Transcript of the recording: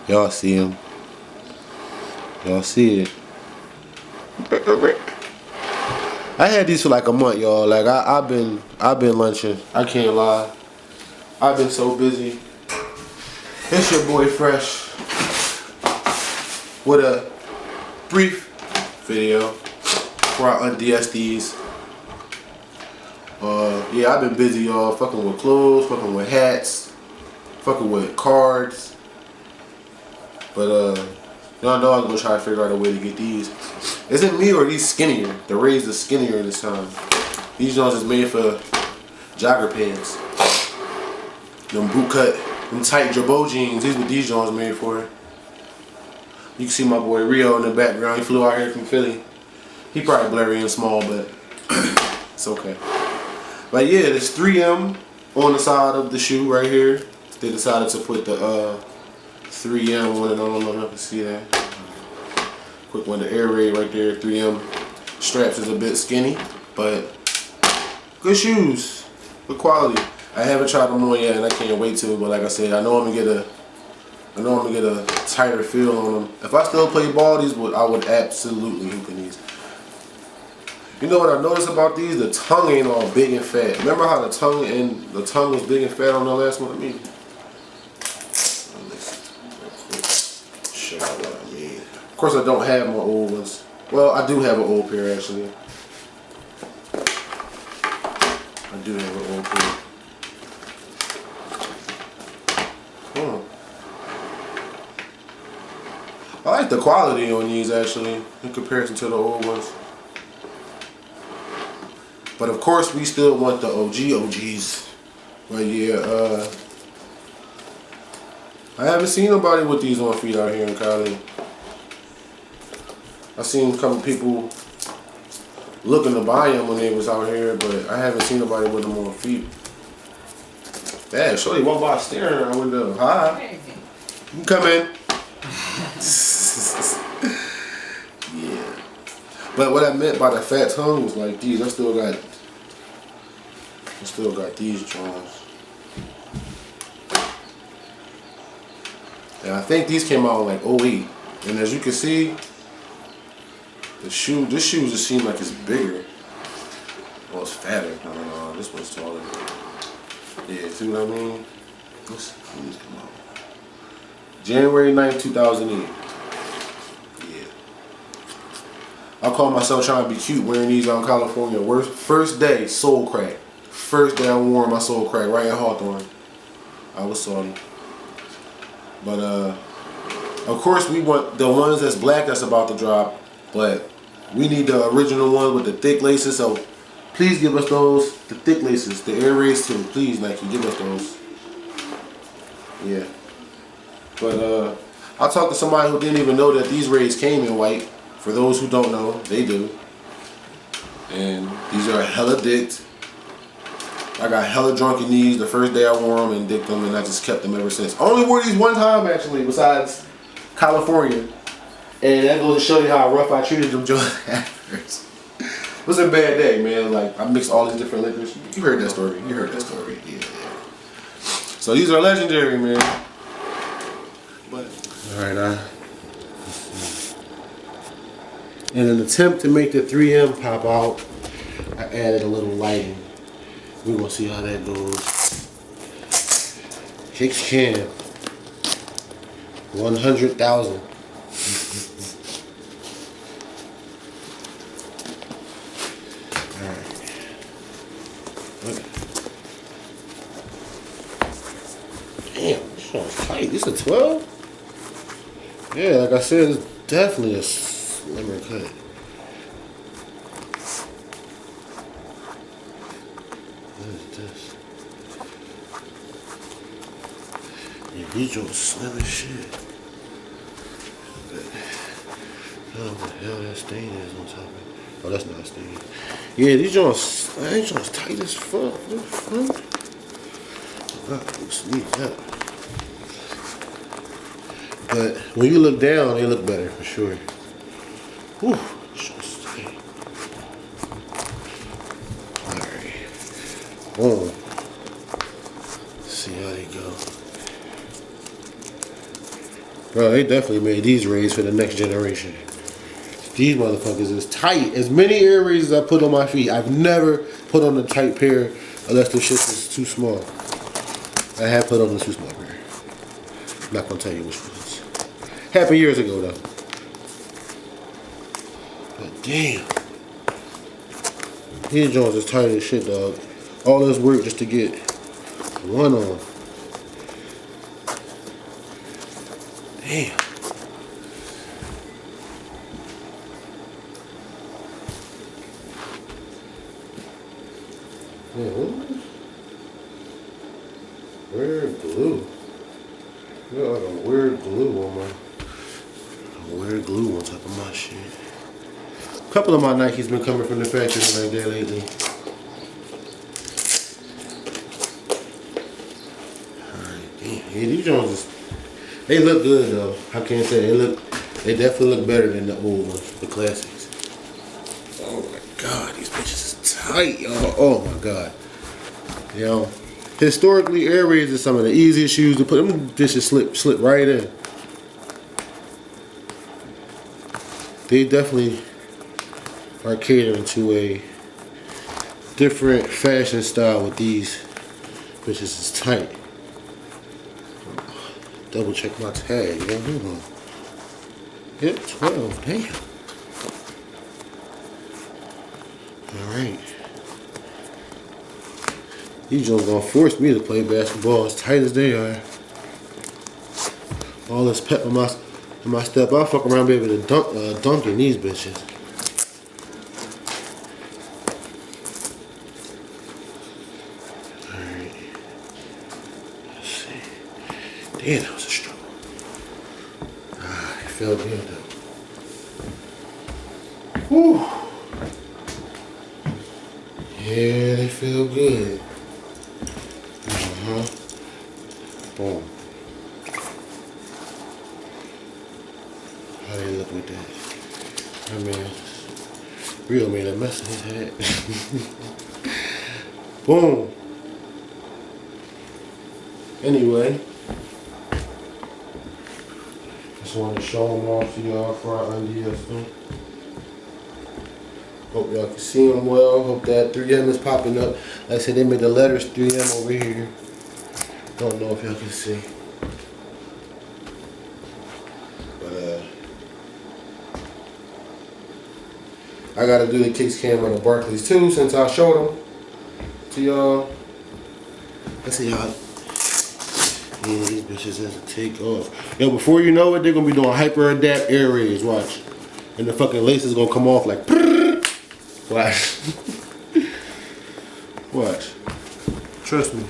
Y'all see him. Y'all see it. I had these for like a month, y'all. Like I've been lunching. I can't lie. I've been so busy. It's your boy Fresh with a brief video before I unds these. Yeah, I've been busy, y'all. Fucking with clothes, fucking with hats, fucking with cards. But y'all know I'm gonna try to figure out a way to get these. Is it me or are these skinnier? The Rays are skinnier this time. These joints is made for jogger pants. Them boot cut, them tight Jabot jeans. These what these joints made for. You can see my boy Rio in the background. He flew out here from Philly. He probably blurry and small, but it's okay. But yeah, there's 3M on the side of the shoe right here. They decided to put the 3M on it. I don't know if you can see that. Quick one, the Air Raid right there. 3M straps is a bit skinny, but good shoes, good quality. I haven't tried them on yet, and I can't wait to. But like I said, I know I'm gonna get a tighter feel on them. If I still play ball, I would absolutely hoop in these. You know what I noticed about these? The tongue ain't all big and fat. Remember how the tongue was big and fat on the last one? Show you what I mean. Of course, I don't have my old ones. Well, I do have an old pair actually. I do have an old pair. I like the quality on these actually in comparison to the old ones. But of course, we still want the OGs. But yeah, I haven't seen nobody with these on feet out here in Cali. I seen a couple people looking to buy them when they was out here, but I haven't seen nobody with them on feet. Dad, shorty walked by staring at our window. Hi. You come in. Yeah. But what I meant by the fat tongue was like these. I still got these drawers. And I think these came out in like 08. And as you can see, this shoe just seems like it's bigger. Oh, it's fatter. No, this one's taller. Yeah, see what I mean? Let's see these come out. January 9th, 2008. Yeah. I call myself trying to be cute wearing these out in California. First day, soul crack. First day I wore my soul crack right at Hawthorne. I was salty. But of course we want the ones that's black that's about to drop, but we need the original one with the thick laces, so please give us those, the thick laces, the Air Rays too. Please, Nike, give us those. Yeah. But I talked to somebody who didn't even know that these Rays came in white. For those who don't know, they do. And these are hella dicked. I got hella drunk in these the first day I wore them and dicked them, and I just kept them ever since. I only wore these one time actually, besides California. And that goes to show you how rough I treated them Jones afterwards. It was a bad day, man. Like, I mixed all these different liquors. You heard that story. Yeah. So these are legendary, man. But alright, in an attempt to make the 3M pop out, I added a little lighting. We're gonna see how that goes. KicksCam 100,000. Alright. Damn, this one's tight. This is a 12? Yeah, like I said, it's definitely a slimmer cut. What is this? Yeah, these joints slim as shit. But, I don't know what the hell that stain is on top of it. Oh, that's not a stain. Yeah, these joints tight as fuck. What the fuck? Let's leave that. But when you look down, they look better for sure. Whew, just tight. Alright. Boom. See how they go. Bro, they definitely made these rays for the next generation. These motherfuckers is tight. As many air rays as I put on my feet, I've never put on a tight pair unless the shit is too small. I have put on a too small pair. I'm not gonna tell you which ones. Happened years ago though. But damn. These joints is tight as shit, dog. All this work just to get one on. Damn. Man, what? Weird glue. You got like a weird glue on weird glue on top of my shit. A couple of my Nikes been coming from the factory like that lately. Alright, damn. Yeah, these Jones, they look good though. I can't say they definitely look better than the old ones, the classics. Oh my god, these bitches is tight, y'all. Oh my god. You know, historically, air rays are some of the easiest shoes to put. Them bitches slip right in. They definitely are catering to a different fashion style with these bitches is tight. Double check my tag, yo. Hold on. Hit 12, damn. Alright. These joints gonna force me to play basketball as tight as they are. All this pep in my step, I'll fuck around and be able to dunk in these bitches. Alright. Let's see. Damn, that was a struggle. Ah, it felt good though. Whew. Yeah, they feel good. Boom. How they look with that? I mean, Real made a mess of his head. Boom. Anyway, just wanted to show them off to y'all for our undies. Hope y'all can see them well. Hope that 3M is popping up. Like I said, they made the letters 3M over here. Don't know if y'all can see. But I gotta do the KicksCam on the Barclays too, since I showed them to y'all. Let's see y'all. Yeah, these bitches has to take off. Yo, before you know it, they're gonna be doing hyper adapt air raids. Watch. And the fucking lace is gonna come off like. Watch. Watch. Trust me.